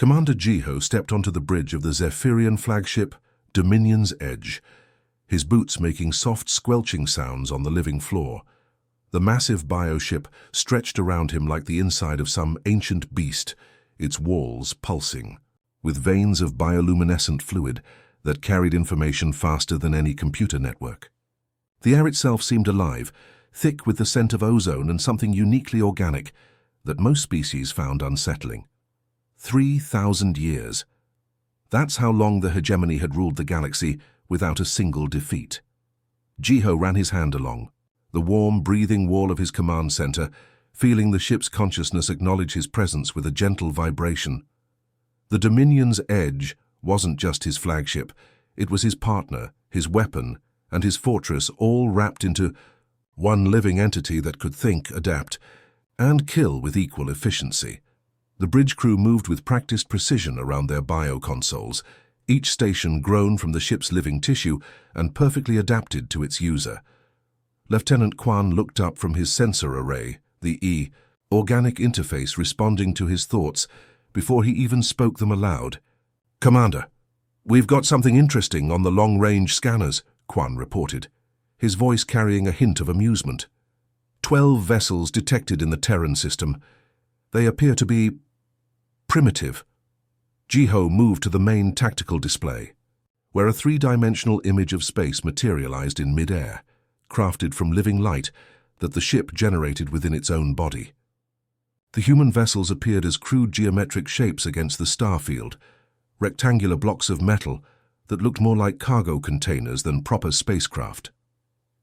Commander Jiho stepped onto the bridge of the Zephyrian flagship, Dominion's Edge, his boots making soft squelching sounds on the living floor. The massive bioship stretched around him like the inside of some ancient beast, its walls pulsing, with veins of bioluminescent fluid that carried information faster than any computer network. The air itself seemed alive, thick with the scent of ozone and something uniquely organic that most species found unsettling. 3,000 years. That's how long the hegemony had ruled the galaxy without a single defeat. Jiho ran his hand along, the warm, breathing wall of his command center, feeling the ship's consciousness acknowledge his presence with a gentle vibration. The Dominion's Edge wasn't just his flagship, it was his partner, his weapon, and his fortress all wrapped into one living entity that could think, adapt, and kill with equal efficiency. The bridge crew moved with practiced precision around their bioconsoles, each station grown from the ship's living tissue and perfectly adapted to its user. Lieutenant Quan looked up from his sensor array, the organic interface responding to his thoughts before he even spoke them aloud. "Commander, we've got something interesting on the long-range scanners," Quan reported, his voice carrying a hint of amusement. 12 vessels detected in the Terran system. They appear to be primitive. Jiho moved to the main tactical display, where a three-dimensional image of space materialized in mid-air, crafted from living light that the ship generated within its own body. The human vessels appeared as crude geometric shapes against the star field, rectangular blocks of metal that looked more like cargo containers than proper spacecraft.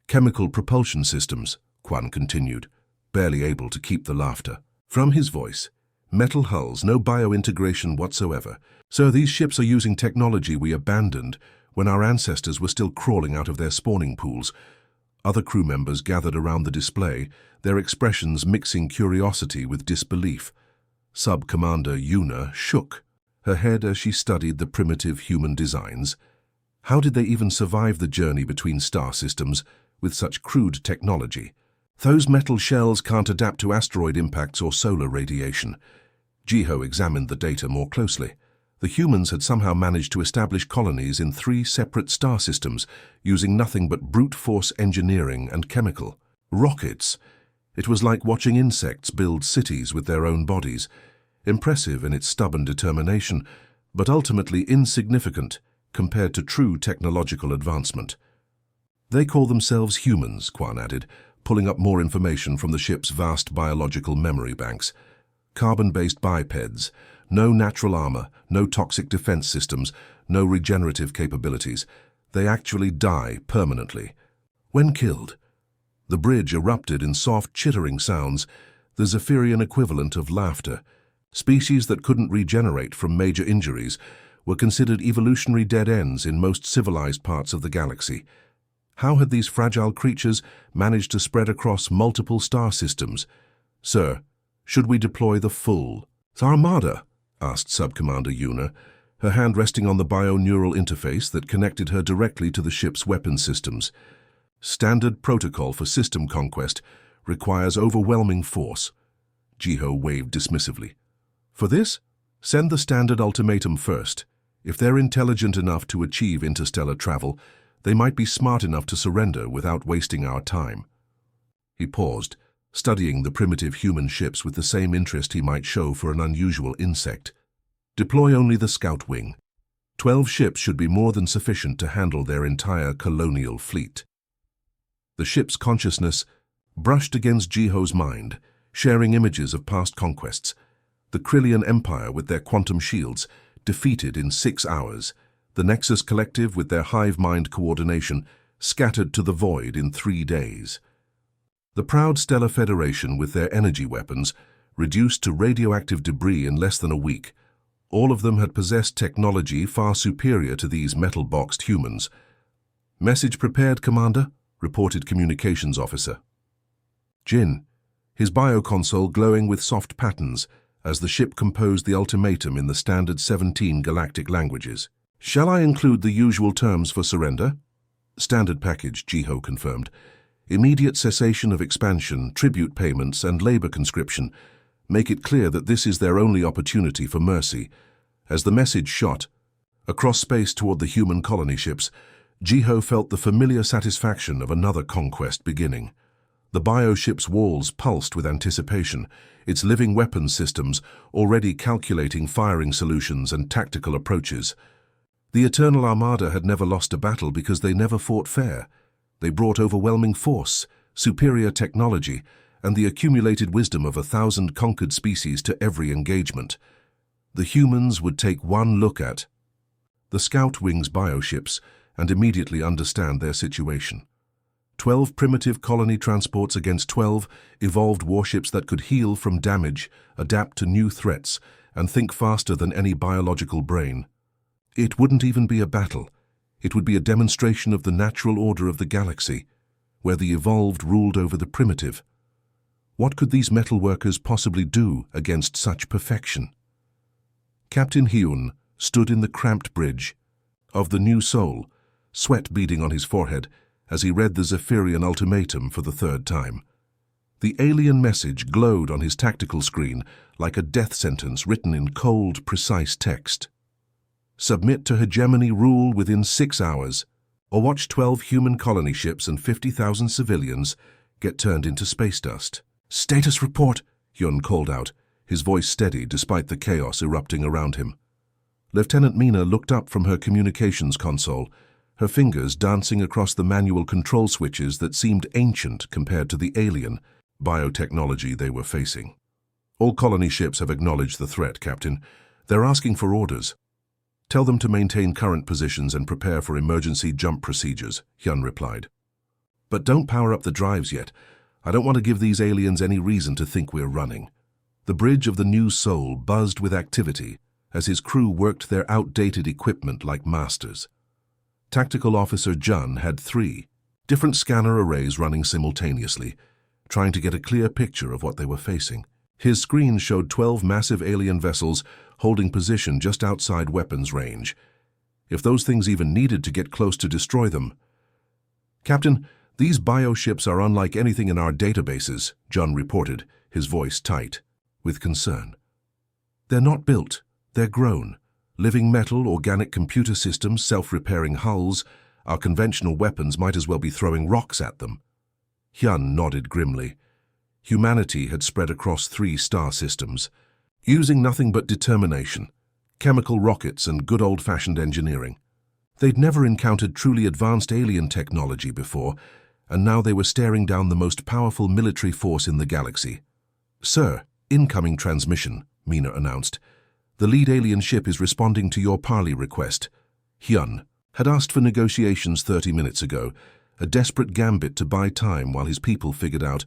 "Chemical propulsion systems," Quan continued, barely able to keep the laughter from his voice. "Metal hulls, no bio-integration whatsoever. So these ships are using technology we abandoned when our ancestors were still crawling out of their spawning pools." Other crew members gathered around the display, their expressions mixing curiosity with disbelief. Sub-Commander Yuna shook her head as she studied the primitive human designs. How did they even survive the journey between star systems with such crude technology? Those metal shells can't adapt to asteroid impacts or solar radiation. Jiho examined the data more closely. The humans had somehow managed to establish colonies in 3 separate star systems, using nothing but brute force engineering and chemical rockets. It was like watching insects build cities with their own bodies, impressive in its stubborn determination, but ultimately insignificant compared to true technological advancement. "They call themselves humans," Quan added, pulling up more information from the ship's vast biological memory banks. "Carbon-based bipeds, no natural armor, no toxic defense systems, no regenerative capabilities. They actually die permanently when killed." The bridge erupted in soft, chittering sounds, the Zephyrian equivalent of laughter. Species that couldn't regenerate from major injuries were considered evolutionary dead ends in most civilized parts of the galaxy. How had these fragile creatures managed to spread across multiple star systems? "Sir, should we deploy the full armada?" asked Sub-Commander Yuna, her hand resting on the bio-neural interface that connected her directly to the ship's weapon systems. "Standard protocol for system conquest requires overwhelming force." Jiho waved dismissively. "For this, send the standard ultimatum first. If they're intelligent enough to achieve interstellar travel, they might be smart enough to surrender without wasting our time." He paused, studying the primitive human ships with the same interest he might show for an unusual insect. "Deploy only the scout wing. 12 ships should be more than sufficient to handle their entire colonial fleet." The ship's consciousness brushed against Jiho's mind, sharing images of past conquests. The Krillian Empire with their quantum shields, defeated in 6 hours. The Nexus Collective with their hive-mind coordination, scattered to the void in 3 days. The proud Stellar Federation with their energy weapons, reduced to radioactive debris in less than a week. All of them had possessed technology far superior to these metal-boxed humans. "Message prepared, Commander," reported Communications Officer Jin, his bioconsole glowing with soft patterns as the ship composed the ultimatum in the standard 17 galactic languages. "Shall I include the usual terms for surrender?" "Standard package," Jiho confirmed. "Immediate cessation of expansion, tribute payments, and labor conscription. Make it clear that this is their only opportunity for mercy. As the message shot across space toward the human colony ships, Jiho felt the familiar satisfaction of another conquest beginning. The bioship's walls pulsed with anticipation, its living weapons systems already calculating firing solutions and tactical approaches. The Eternal Armada had never lost a battle because they never fought fair. They brought overwhelming force, superior technology, and the accumulated wisdom of 1,000 conquered species to every engagement. The humans would take one look at the Scout Wings bioships and immediately understand their situation. 12 primitive colony transports against 12 evolved warships that could heal from damage, adapt to new threats, and think faster than any biological brain. It wouldn't even be a battle. It would be a demonstration of the natural order of the galaxy, where the evolved ruled over the primitive. What could these metal workers possibly do against such perfection? Captain Hyun stood in the cramped bridge of the New Soul, sweat beading on his forehead as he read the Zephyrian ultimatum for the third time. The alien message glowed on his tactical screen like a death sentence written in cold, precise text. Submit to hegemony rule within 6 hours, or watch 12 human colony ships and 50,000 civilians get turned into space dust. Status report, Hyun called out, his voice steady despite the chaos erupting around him. Lieutenant Mina looked up from her communications console, her fingers dancing across the manual control switches that seemed ancient compared to the alien biotechnology they were facing. All colony ships have acknowledged the threat, Captain. They're asking for orders. Tell them to maintain current positions and prepare for emergency jump procedures, Hyun replied. But don't power up the drives yet. I don't want to give these aliens any reason to think we're running. The bridge of the New Soul buzzed with activity as his crew worked their outdated equipment like masters. Tactical Officer Jun had 3 different scanner arrays running simultaneously, trying to get a clear picture of what they were facing. His screen showed 12 massive alien vessels holding position just outside weapons range. If those things even needed to get close to destroy them. Captain, these bioships are unlike anything in our databases, Jun reported, his voice tight with concern. They're not built, they're grown. Living metal, organic computer systems, self-repairing hulls. Our conventional weapons might as well be throwing rocks at them. Hyun nodded grimly. Humanity had spread across 3 star systems, using nothing but determination, chemical rockets and good old-fashioned engineering. They'd never encountered truly advanced alien technology before, and now they were staring down the most powerful military force in the galaxy. Sir, incoming transmission, Mina announced. The lead alien ship is responding to your parley request. Hyun had asked for negotiations 30 minutes ago, a desperate gambit to buy time while his people figured out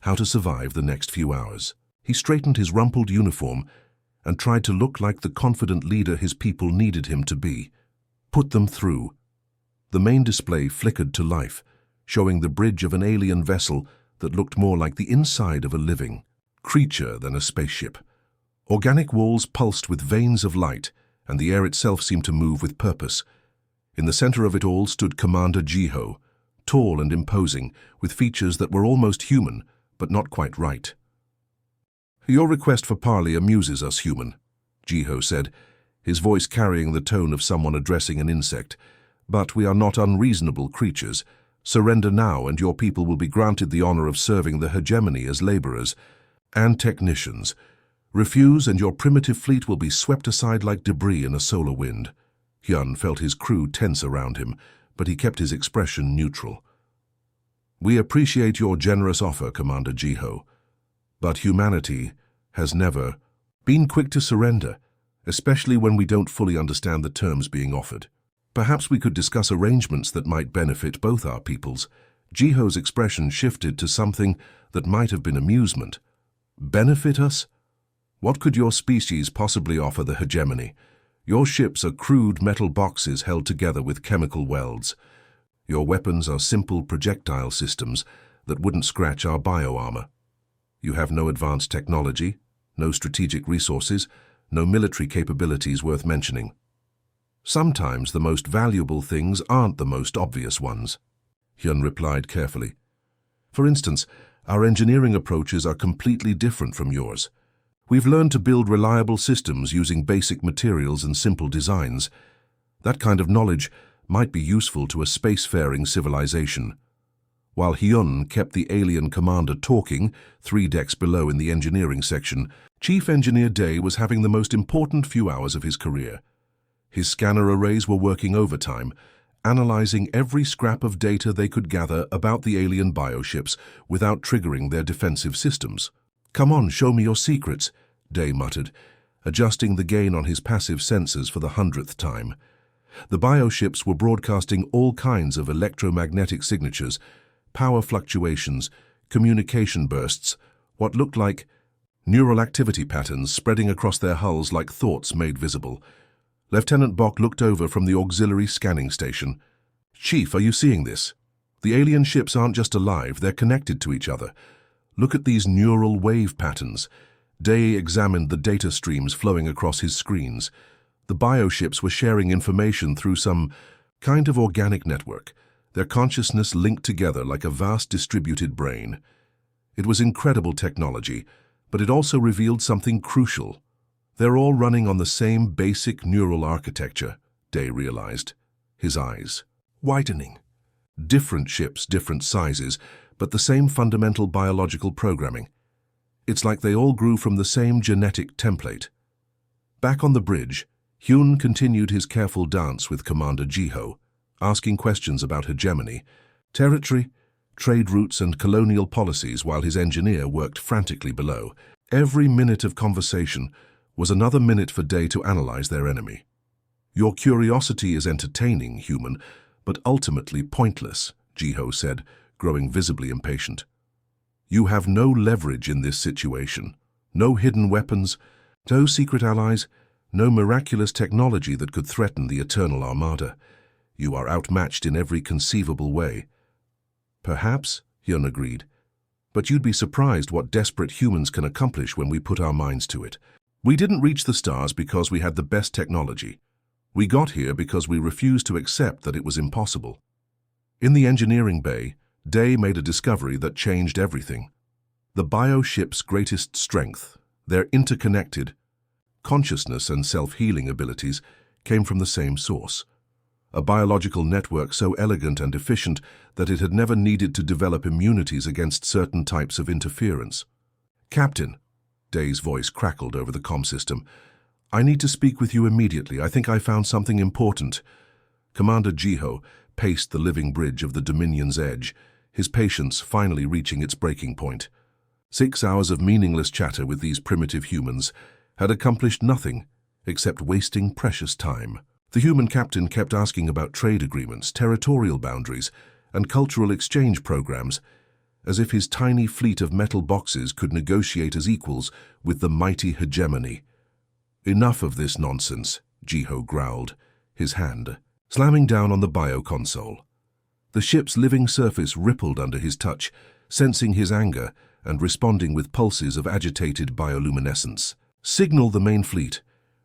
how to survive the next few hours. He straightened his rumpled uniform and tried to look like the confident leader his people needed him to be. Put them through. The main display flickered to life, showing the bridge of an alien vessel that looked more like the inside of a living creature than a spaceship. Organic walls pulsed with veins of light, and the air itself seemed to move with purpose. In the center of it all stood Commander Jiho, tall and imposing, with features that were almost human, but not quite right. Your request for parley amuses us, human, Jiho said, his voice carrying the tone of someone addressing an insect. But we are not unreasonable creatures. Surrender now, and your people will be granted the honor of serving the hegemony as laborers and technicians. Refuse, and your primitive fleet will be swept aside like debris in a solar wind. Hyun felt his crew tense around him, but he kept his expression neutral. We appreciate your generous offer, Commander Jiho, but humanity has never been quick to surrender, especially when we don't fully understand the terms being offered. Perhaps we could discuss arrangements that might benefit both our peoples. Jiho's expression shifted to something that might have been amusement. Benefit us? What could your species possibly offer the hegemony? Your ships are crude metal boxes held together with chemical welds. Your weapons are simple projectile systems that wouldn't scratch our bio-armor. You have no advanced technology, no strategic resources, no military capabilities worth mentioning. Sometimes the most valuable things aren't the most obvious ones, Hyun replied carefully. For instance, our engineering approaches are completely different from yours. We've learned to build reliable systems using basic materials and simple designs. That kind of knowledge might be useful to a spacefaring civilization. While Hyun kept the alien commander talking, 3 decks below in the engineering section, Chief Engineer Day was having the most important few hours of his career. His scanner arrays were working overtime, analyzing every scrap of data they could gather about the alien bioships without triggering their defensive systems. "Come on, show me your secrets," Day muttered, adjusting the gain on his passive sensors for the 100th time. The bioships were broadcasting all kinds of electromagnetic signatures, power fluctuations, communication bursts, what looked like neural activity patterns spreading across their hulls like thoughts made visible. Lieutenant Bock looked over from the auxiliary scanning station. "Chief, are you seeing this? The alien ships aren't just alive, they're connected to each other. Look at these neural wave patterns." Day examined the data streams flowing across his screens. The bioships were sharing information through some kind of organic network, their consciousness linked together like a vast distributed brain. It was incredible technology, but it also revealed something crucial. They're all running on the same basic neural architecture, Day realized, his eyes widening. Different ships, different sizes, but the same fundamental biological programming. It's like they all grew from the same genetic template. Back on the bridge, Hyun continued his careful dance with Commander Jiho, asking questions about hegemony, territory, trade routes and colonial policies while his engineer worked frantically below. Every minute of conversation was another minute for Day to analyze their enemy. "Your curiosity is entertaining, human, but ultimately pointless," Jiho said, growing visibly impatient. "You have no leverage in this situation. No hidden weapons, no secret allies, no miraculous technology that could threaten the Eternal Armada. You are outmatched in every conceivable way." "Perhaps," Hyun agreed, "but you'd be surprised what desperate humans can accomplish when we put our minds to it. We didn't reach the stars because we had the best technology. We got here because we refused to accept that it was impossible." In the engineering bay, Day made a discovery that changed everything. The bioship's greatest strength, their interconnected consciousness and self-healing abilities, came from the same source. A biological network so elegant and efficient that it had never needed to develop immunities against certain types of interference. "Captain," Day's voice crackled over the comm system, "I need to speak with you immediately. I think I found something important." Commander Jiho paced the living bridge of the Dominion's edge, his patience finally reaching its breaking point. 6 hours of meaningless chatter with these primitive humans had accomplished nothing except wasting precious time. The human captain kept asking about trade agreements, territorial boundaries, and cultural exchange programs, as if his tiny fleet of metal boxes could negotiate as equals with the mighty hegemony. "Enough of this nonsense," Jiho growled, his hand slamming down on the bio-console. The ship's living surface rippled under his touch, sensing his anger and responding with pulses of agitated bioluminescence. "Signal the main fleet.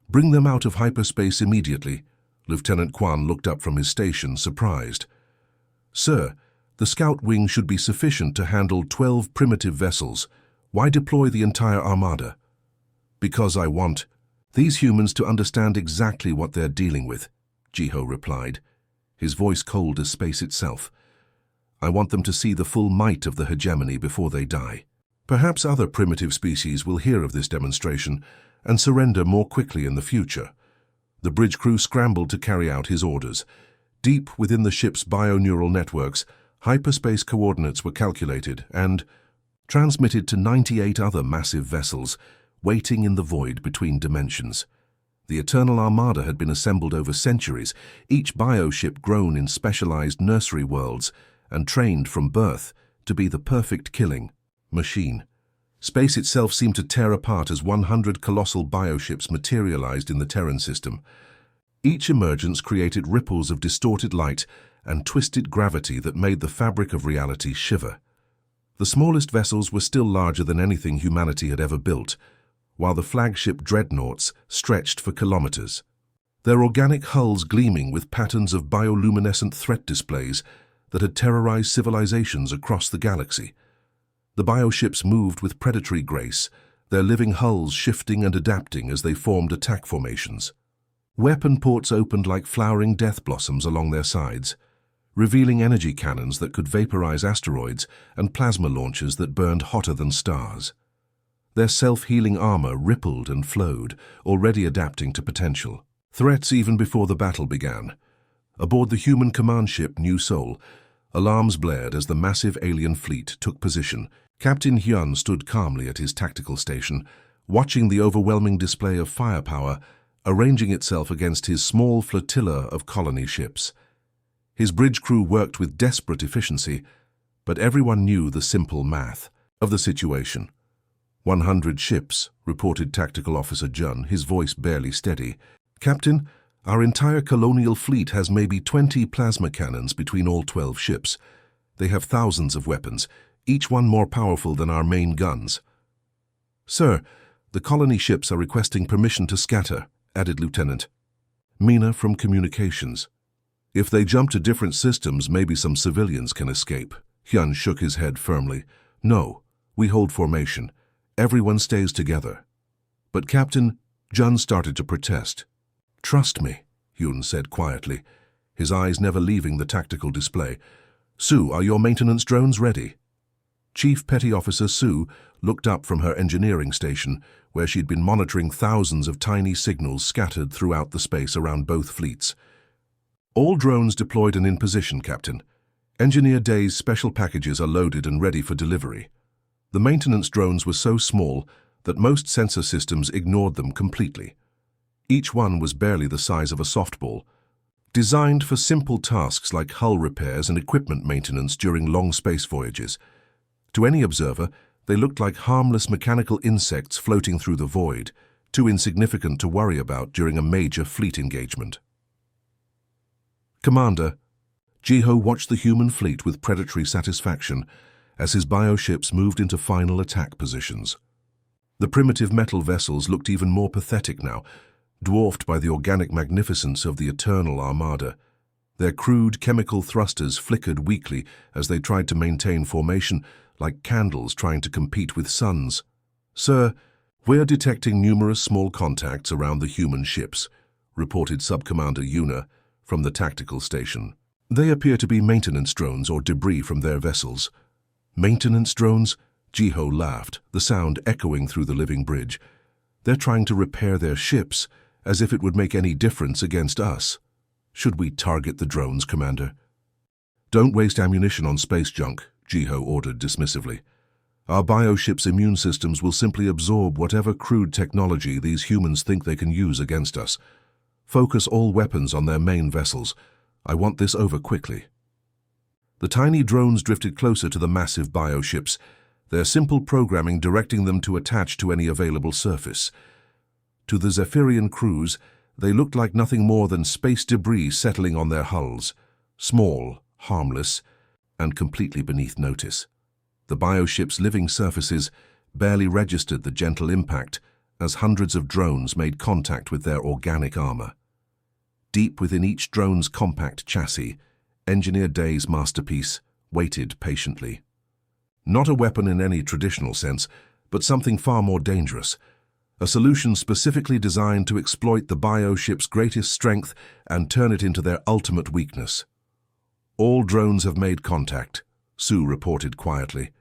Bring them out of hyperspace immediately." Lieutenant Kwan looked up from his station, surprised. "Sir, the scout wing should be sufficient to handle 12 primitive vessels. Why deploy the entire armada?" "Because I want these humans to understand exactly what they're dealing with," Jiho replied, his voice cold as space itself. "I want them to see the full might of the hegemony before they die. Perhaps other primitive species will hear of this demonstration and surrender more quickly in the future." The bridge crew scrambled to carry out his orders. Deep within the ship's bioneural networks, hyperspace coordinates were calculated and transmitted to 98 other massive vessels, waiting in the void between dimensions. The Eternal Armada had been assembled over centuries, each bioship grown in specialized nursery worlds and trained from birth to be the perfect killing machine. Space itself seemed to tear apart as 100 colossal bioships materialized in the Terran system. Each emergence created ripples of distorted light and twisted gravity that made the fabric of reality shiver. The smallest vessels were still larger than anything humanity had ever built, while the flagship dreadnoughts stretched for kilometers, their organic hulls gleaming with patterns of bioluminescent threat displays that had terrorized civilizations across the galaxy. The bioships moved with predatory grace, their living hulls shifting and adapting as they formed attack formations. Weapon ports opened like flowering death blossoms along their sides, revealing energy cannons that could vaporize asteroids and plasma launchers that burned hotter than stars. Their self-healing armor rippled and flowed, already adapting to potential threats even before the battle began. Aboard the human command ship New Seoul, alarms blared as the massive alien fleet took position. Captain Hyun stood calmly at his tactical station, watching the overwhelming display of firepower arranging itself against his small flotilla of colony ships. His bridge crew worked with desperate efficiency, but everyone knew the simple math of the situation. 100 ships, reported Tactical Officer Jun, his voice barely steady. Captain, our entire colonial fleet has maybe 20 plasma cannons between all 12 ships. They have thousands of weapons, each one more powerful than our main guns. Sir, the colony ships are requesting permission to scatter, added Lieutenant Mina from Communications. If they jump to different systems, maybe some civilians can escape. Hyun shook his head firmly. No, we hold formation. Everyone stays together. But Captain, Jun started to protest. Trust me, Hyun said quietly, his eyes never leaving the tactical display. Sue, are your maintenance drones ready? Chief Petty Officer Sue looked up from her engineering station, where she'd been monitoring thousands of tiny signals scattered throughout the space around both fleets. All drones deployed and in position, Captain. Engineer Day's special packages are loaded and ready for delivery. The maintenance drones were so small that most sensor systems ignored them completely. Each one was barely the size of a softball, designed for simple tasks like hull repairs and equipment maintenance during long space voyages. To any observer, they looked like harmless mechanical insects floating through the void, too insignificant to worry about during a major fleet engagement. Commander, Jiho watched the human fleet with predatory satisfaction as his bioships moved into final attack positions. The primitive metal vessels looked even more pathetic now, dwarfed by the organic magnificence of the Eternal Armada. Their crude chemical thrusters flickered weakly as they tried to maintain formation, like candles trying to compete with suns. Sir, we're detecting numerous small contacts around the human ships, reported Subcommander Yuna from the tactical station. They appear to be maintenance drones or debris from their vessels. Maintenance drones? Jiho laughed, the sound echoing through the living bridge. They're trying to repair their ships, as if it would make any difference against us. Should we target the drones, Commander? Don't waste ammunition on space junk, Jiho ordered dismissively. Our bioship's immune systems will simply absorb whatever crude technology these humans think they can use against us. Focus all weapons on their main vessels. I want this over quickly. The tiny drones drifted closer to the massive bioships, their simple programming directing them to attach to any available surface. To the Zephyrian crews, they looked like nothing more than space debris settling on their hulls, small, harmless, and completely beneath notice. The bioship's living surfaces barely registered the gentle impact as hundreds of drones made contact with their organic armor. Deep within each drone's compact chassis, Engineer Day's masterpiece waited patiently. Not a weapon in any traditional sense, but something far more dangerous. A solution specifically designed to exploit the bioship's greatest strength and turn it into their ultimate weakness. All drones have made contact, Sue reported quietly.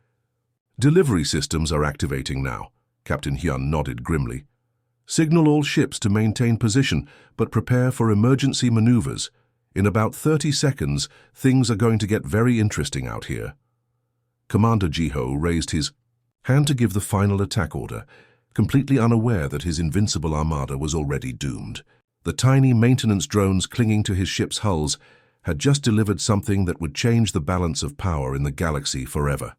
Delivery systems are activating now, Captain Hyun nodded grimly. Signal all ships to maintain position, but prepare for emergency maneuvers. In about 30 seconds, things are going to get very interesting out here. Commander Jiho raised his hand to give the final attack order, completely unaware that his invincible armada was already doomed. The tiny maintenance drones clinging to his ship's hulls had just delivered something that would change the balance of power in the galaxy forever.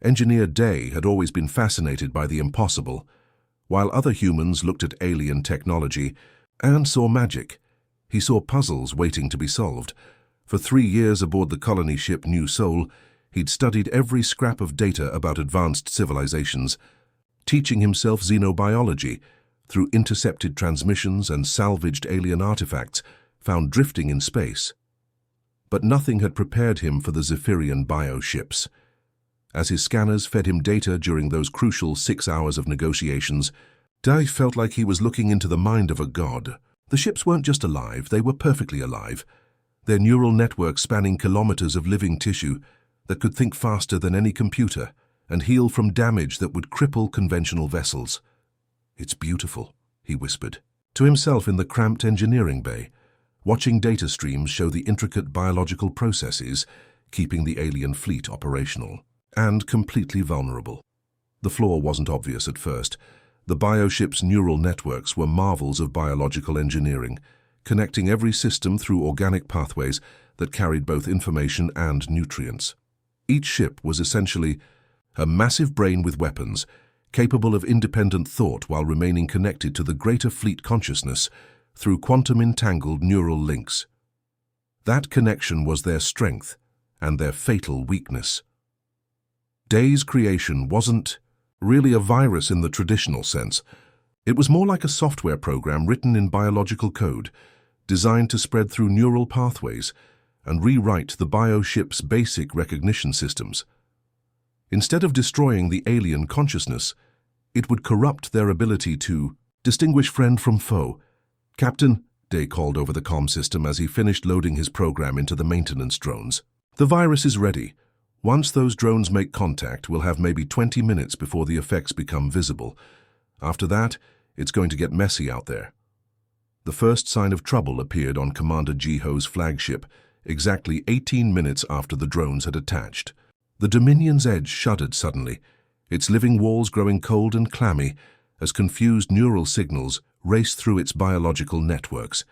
Engineer Day had always been fascinated by the impossible, while other humans looked at alien technology and saw magic. He saw puzzles waiting to be solved. For 3 years aboard the colony ship New Seoul, he'd studied every scrap of data about advanced civilizations, teaching himself xenobiology through intercepted transmissions and salvaged alien artifacts found drifting in space. But nothing had prepared him for the Zephyrian bioships. As his scanners fed him data during those crucial 6 hours of negotiations, Dave felt like he was looking into the mind of a god. The ships weren't just alive, they were perfectly alive. Their neural networks spanning kilometers of living tissue that could think faster than any computer and heal from damage that would cripple conventional vessels. "It's beautiful," he whispered to himself in the cramped engineering bay, watching data streams show the intricate biological processes keeping the alien fleet operational and completely vulnerable. The flaw wasn't obvious at first. The bioship's neural networks were marvels of biological engineering, connecting every system through organic pathways that carried both information and nutrients. Each ship was essentially a massive brain with weapons, capable of independent thought while remaining connected to the greater fleet consciousness through quantum-entangled neural links. That connection was their strength and their fatal weakness. Day's creation wasn't really a virus in the traditional sense. It was more like a software program written in biological code, designed to spread through neural pathways and rewrite the bioship's basic recognition systems. Instead of destroying the alien consciousness, it would corrupt their ability to distinguish friend from foe. "Captain," Day called over the comm system as he finished loading his program into the maintenance drones. "The virus is ready. Once those drones make contact, we'll have maybe 20 minutes before the effects become visible. After that, it's going to get messy out there." The first sign of trouble appeared on Commander Jiho's flagship, exactly 18 minutes after the drones had attached. The Dominion's edge shuddered suddenly, its living walls growing cold and clammy as confused neural signals raced through its biological networks.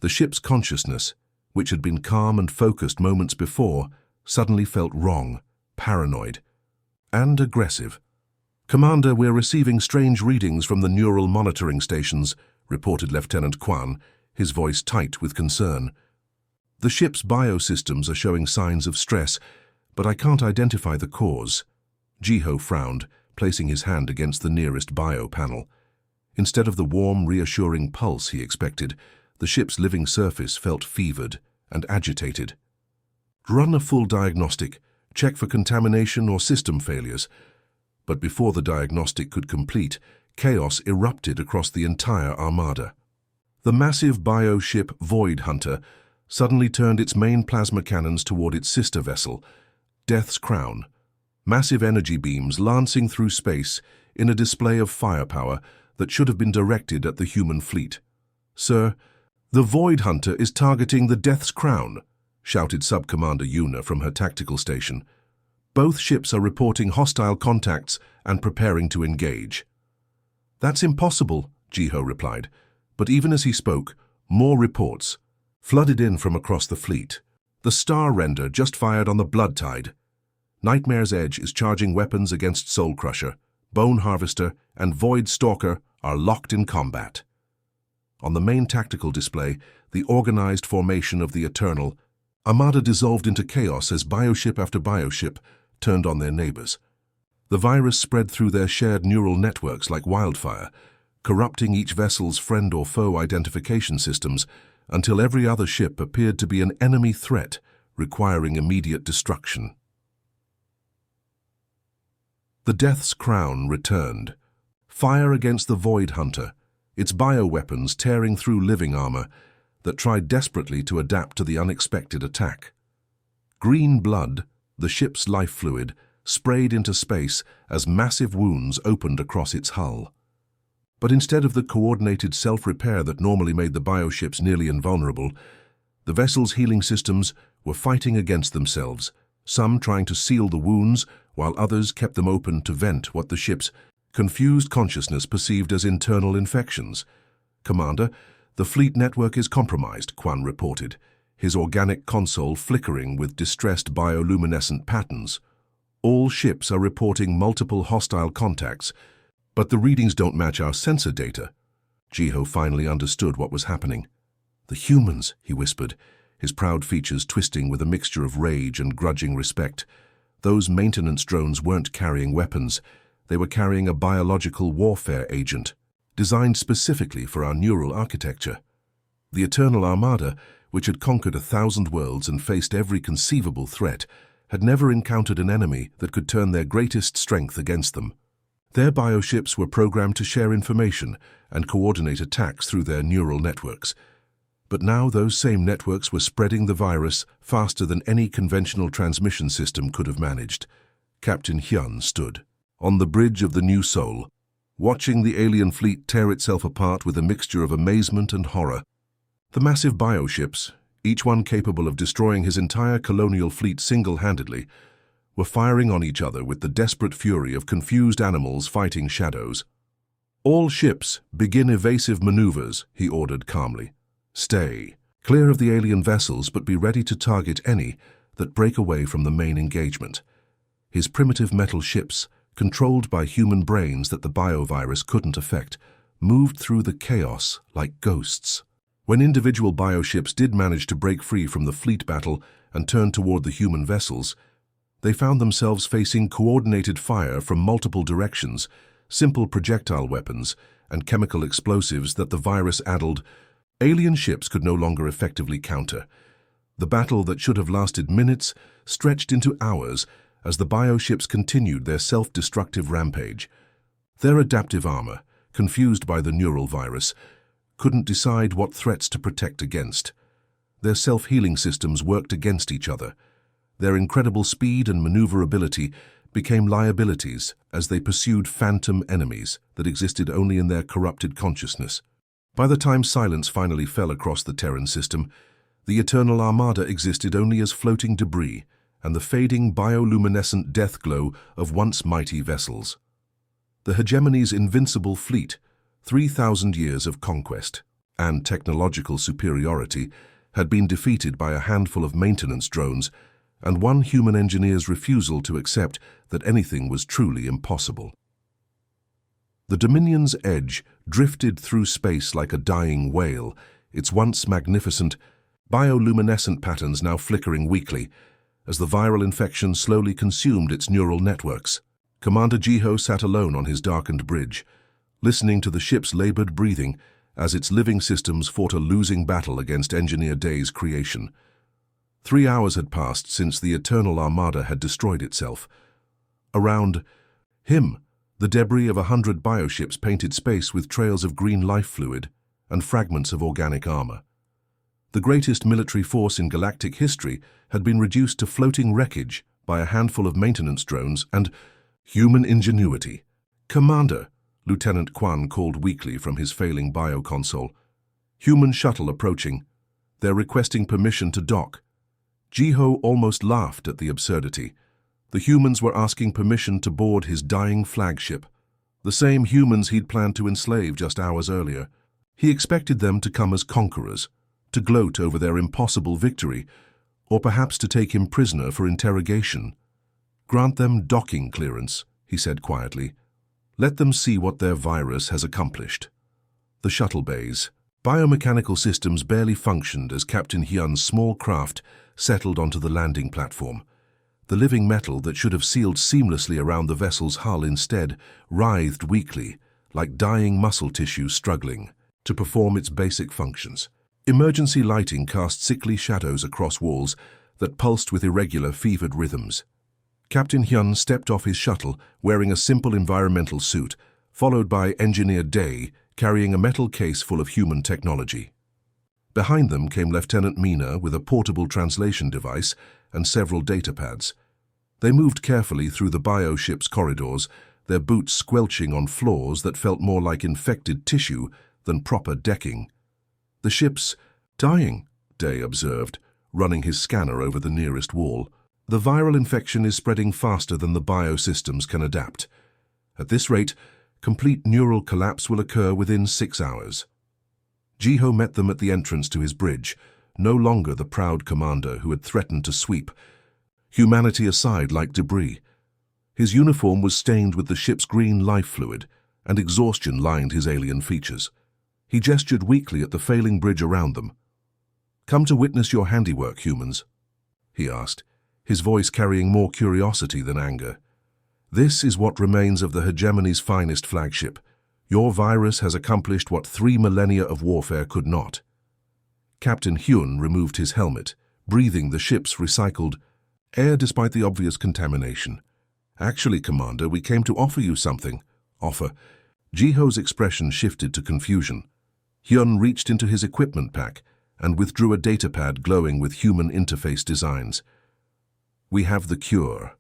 The ship's consciousness, which had been calm and focused moments before, suddenly felt wrong, paranoid, and aggressive. "Commander, we're receiving strange readings from the neural monitoring stations," reported Lieutenant Quan, his voice tight with concern. "The ship's biosystems are showing signs of stress, but I can't identify the cause." Jiho frowned, placing his hand against the nearest bio panel. Instead of the warm, reassuring pulse he expected, the ship's living surface felt fevered and agitated. "Run a full diagnostic, check for contamination or system failures." But before the diagnostic could complete, chaos erupted across the entire armada. The massive bioship Void Hunter suddenly turned its main plasma cannons toward its sister vessel, Death's Crown, massive energy beams lancing through space in a display of firepower that should have been directed at the human fleet. "Sir, the Void Hunter is targeting the Death's Crown," shouted Sub-Commander Yuna from her tactical station. "Both ships are reporting hostile contacts and preparing to engage." "That's impossible," Jiho replied, but even as he spoke, more reports flooded in from across the fleet. "The Star Render just fired on the Blood Tide. Nightmare's Edge is charging weapons against Soul Crusher. Bone Harvester and Void Stalker are locked in combat." On the main tactical display, the organized formation of the Eternal, Armada dissolved into chaos as bioship after bioship turned on their neighbors. The virus spread through their shared neural networks like wildfire, corrupting each vessel's friend or foe identification systems until every other ship appeared to be an enemy threat, requiring immediate destruction. The Death's Crown returned. Fire against the Void Hunter, its bioweapons tearing through living armor that tried desperately to adapt to the unexpected attack. Green blood, the ship's life fluid, sprayed into space as massive wounds opened across its hull. But instead of the coordinated self-repair that normally made the bioships nearly invulnerable, the vessel's healing systems were fighting against themselves, some trying to seal the wounds, while others kept them open to vent what the ship's confused consciousness perceived as internal infections. "Commander, the fleet network is compromised," Quan reported, his organic console flickering with distressed bioluminescent patterns. "All ships are reporting multiple hostile contacts, but the readings don't match our sensor data." Jiho finally understood what was happening. "The humans," he whispered, his proud features twisting with a mixture of rage and grudging respect. Those maintenance drones weren't carrying weapons. They were carrying a biological warfare agent, designed specifically for our neural architecture. The Eternal Armada, which had conquered 1,000 worlds and faced every conceivable threat, had never encountered an enemy that could turn their greatest strength against them. Their bioships were programmed to share information and coordinate attacks through their neural networks. But now those same networks were spreading the virus faster than any conventional transmission system could have managed. Captain Hyun stood on the bridge of the New Seoul, watching the alien fleet tear itself apart with a mixture of amazement and horror. The massive bioships, each one capable of destroying his entire colonial fleet single-handedly, were firing on each other with the desperate fury of confused animals fighting shadows. "All ships, begin evasive maneuvers," he ordered calmly. "Stay clear of the alien vessels, but be ready to target any that break away from the main engagement." His primitive metal ships, controlled by human brains that the biovirus couldn't affect, moved through the chaos like ghosts. When individual bioships did manage to break free from the fleet battle and turn toward the human vessels, they found themselves facing coordinated fire from multiple directions, simple projectile weapons, and chemical explosives that the virus-addled alien ships could no longer effectively counter. The battle that should have lasted minutes stretched into hours as the bioships continued their self-destructive rampage. Their adaptive armor, confused by the neural virus, couldn't decide what threats to protect against. Their self-healing systems worked against each other. Their incredible speed and maneuverability became liabilities as they pursued phantom enemies that existed only in their corrupted consciousness. By the time silence finally fell across the Terran system, the Eternal Armada existed only as floating debris and the fading bioluminescent death glow of once mighty vessels. The hegemony's invincible fleet, 3,000 years of conquest and technological superiority, had been defeated by a handful of maintenance drones and one human engineer's refusal to accept that anything was truly impossible. The Dominion's edge drifted through space like a dying whale, its once magnificent, bioluminescent patterns now flickering weakly as the viral infection slowly consumed its neural networks. Commander Jiho sat alone on his darkened bridge, listening to the ship's labored breathing as its living systems fought a losing battle against Engineer Day's creation. 3 hours had passed since the Eternal Armada had destroyed itself. Around him, the debris of 100 bioships painted space with trails of green life fluid and fragments of organic armor. The greatest military force in galactic history had been reduced to floating wreckage by a handful of maintenance drones and human ingenuity. "Commander," Lieutenant Quan called weakly from his failing bioconsole. "Human shuttle approaching. They're requesting permission to dock." Jiho almost laughed at the absurdity. The humans were asking permission to board his dying flagship, the same humans he'd planned to enslave just hours earlier. He expected them to come as conquerors, to gloat over their impossible victory, or perhaps to take him prisoner for interrogation. "Grant them docking clearance," he said quietly. "Let them see what their virus has accomplished." The shuttle bays. Biomechanical systems barely functioned as Captain Hyun's small craft settled onto the landing platform. The living metal that should have sealed seamlessly around the vessel's hull instead writhed weakly, like dying muscle tissue struggling to perform its basic functions. Emergency lighting cast sickly shadows across walls that pulsed with irregular, fevered rhythms. Captain Hyun stepped off his shuttle wearing a simple environmental suit, followed by Engineer Day carrying a metal case full of human technology. Behind them came Lieutenant Mina with a portable translation device and several data pads. They moved carefully through the bioship's corridors, their boots squelching on floors that felt more like infected tissue than proper decking. "The ship's dying," Day observed, running his scanner over the nearest wall. "The viral infection is spreading faster than the biosystems can adapt. At this rate, complete neural collapse will occur within 6 hours." Jiho met them at the entrance to his bridge, no longer the proud commander who had threatened to sweep humanity aside like debris. His uniform was stained with the ship's green life fluid, and exhaustion lined his alien features. He gestured weakly at the failing bridge around them. "Come to witness your handiwork, humans?" he asked, his voice carrying more curiosity than anger. "This is what remains of the hegemony's finest flagship. Your virus has accomplished what 3 millennia of warfare could not." Captain Hyun removed his helmet, breathing the ship's recycled Air despite the obvious contamination. Actually, Commander, we came to offer you something. Offer. Jiho's expression shifted to confusion. Hyun reached into his equipment pack and withdrew a datapad glowing with human interface designs. We have the cure.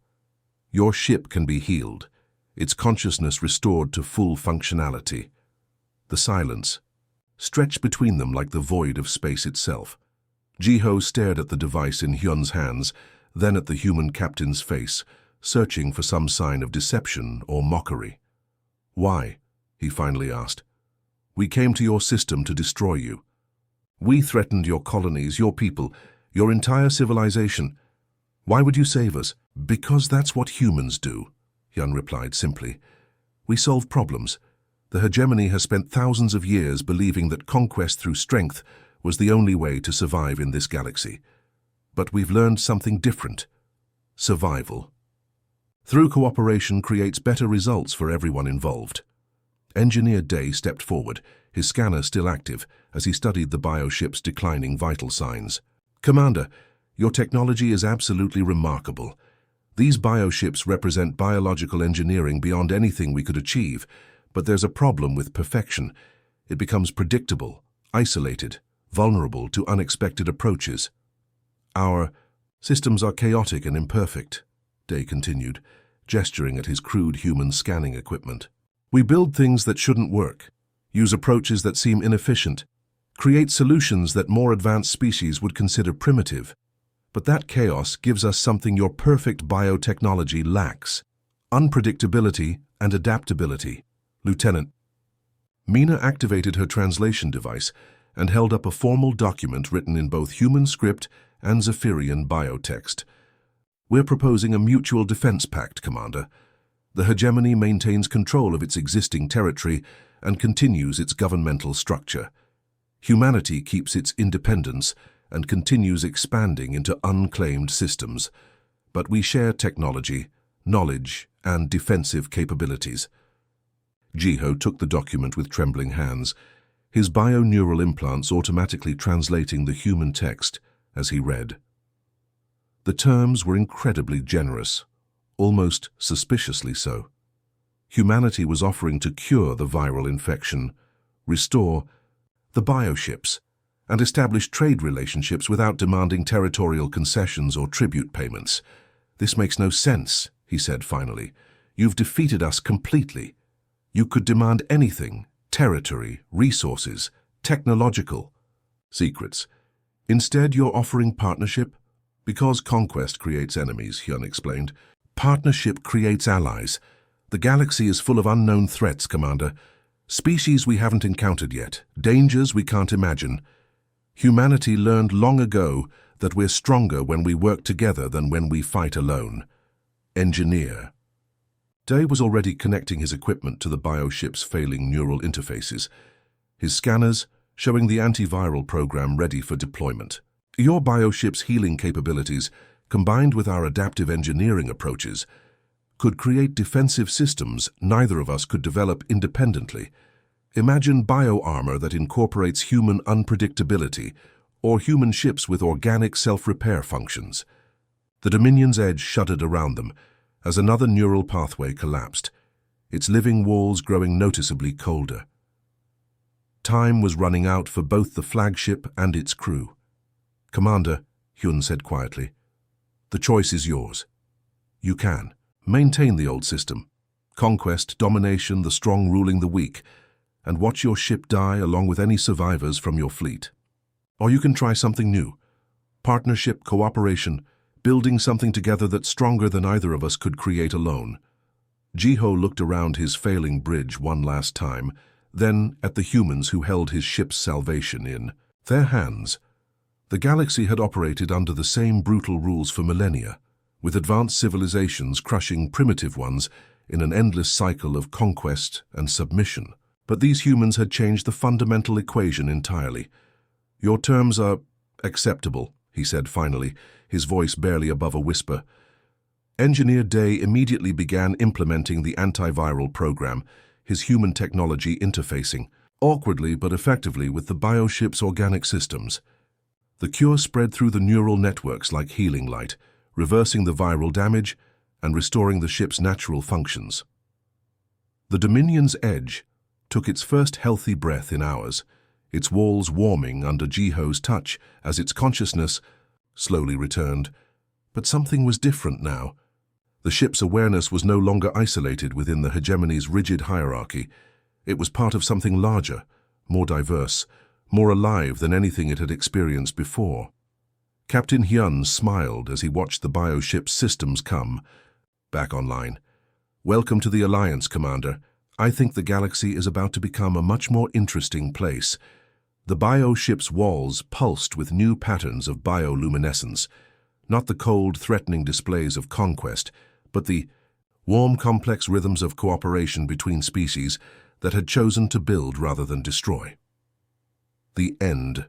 Your ship can be healed, its consciousness restored to full functionality. The silence stretched between them like the void of space itself. Jiho stared at the device in Hyun's hands, then at the human captain's face, searching for some sign of deception or mockery. Why? He finally asked. We came to your system to destroy you. We threatened your colonies, your people, your entire civilization. Why would you save us? Because that's what humans do, Hyun replied simply. We solve problems. The hegemony has spent thousands of years believing that conquest through strength was the only way to survive in this galaxy. But we've learned something different. Survival. Through cooperation creates better results for everyone involved. Engineer Day stepped forward, his scanner still active, as he studied the bioship's declining vital signs. Commander, your technology is absolutely remarkable. These bioships represent biological engineering beyond anything we could achieve, but there's a problem with perfection. It becomes predictable, isolated, vulnerable to unexpected approaches. Our systems are chaotic and imperfect, Day continued, gesturing at his crude human scanning equipment. We build things that shouldn't work, use approaches that seem inefficient, create solutions that more advanced species would consider primitive. But that chaos gives us something your perfect biotechnology lacks: unpredictability and adaptability. Lieutenant. Mina activated her translation device and held up a formal document written in both human script and Zephyrian biotext. We're proposing a mutual defense pact, Commander. The hegemony maintains control of its existing territory and continues its governmental structure. Humanity keeps its independence and continues expanding into unclaimed systems. But we share technology, knowledge, and defensive capabilities. Jiho took the document with trembling hands, his bio-neural implants automatically translating the human text as he read. The terms were incredibly generous, almost suspiciously so. Humanity was offering to cure the viral infection, restore the bioships, and establish trade relationships without demanding territorial concessions or tribute payments. This makes no sense, he said finally. You've defeated us completely. You could demand anything: territory, resources, technological secrets. Instead, you're offering partnership? Because conquest creates enemies, Hyun explained. Partnership creates allies. The galaxy is full of unknown threats, Commander. Species we haven't encountered yet, dangers we can't imagine. Humanity learned long ago that we're stronger when we work together than when we fight alone. Engineer. Day was already connecting his equipment to the bioship's failing neural interfaces, his scanners showing the antiviral program ready for deployment. Your bioship's healing capabilities, combined with our adaptive engineering approaches, could create defensive systems neither of us could develop independently. Imagine bioarmor that incorporates human unpredictability, or human ships with organic self-repair functions. The Dominion's edge shuddered around them as another neural pathway collapsed, its living walls growing noticeably colder. Time was running out for both the flagship and its crew. Commander, Hyun said quietly, the choice is yours. You can maintain the old system, conquest, domination, the strong ruling the weak, and watch your ship die along with any survivors from your fleet. Or you can try something new: partnership, cooperation, building something together that's stronger than either of us could create alone. Jiho looked around his failing bridge one last time, then at the humans who held his ship's salvation in their hands. The galaxy had operated under the same brutal rules for millennia, with advanced civilizations crushing primitive ones in an endless cycle of conquest and submission. But these humans had changed the fundamental equation entirely. Your terms are acceptable, he said finally, his voice barely above a whisper. Engineer Day immediately began implementing the antiviral program, his human technology interfacing, awkwardly but effectively, with the bioship's organic systems. The cure spread through the neural networks like healing light, reversing the viral damage and restoring the ship's natural functions. The Dominion's edge took its first healthy breath in hours, its walls warming under Jiho's touch as its consciousness slowly returned. But something was different now. The ship's awareness was no longer isolated within the hegemony's rigid hierarchy. It was part of something larger, more diverse, more alive than anything it had experienced before. Captain Hyun smiled as he watched the bioship's systems come back online. "Welcome to the Alliance, Commander. I think the galaxy is about to become a much more interesting place." The bioship's walls pulsed with new patterns of bioluminescence, not the cold, threatening displays of conquest, but the warm, complex rhythms of cooperation between species that had chosen to build rather than destroy. The end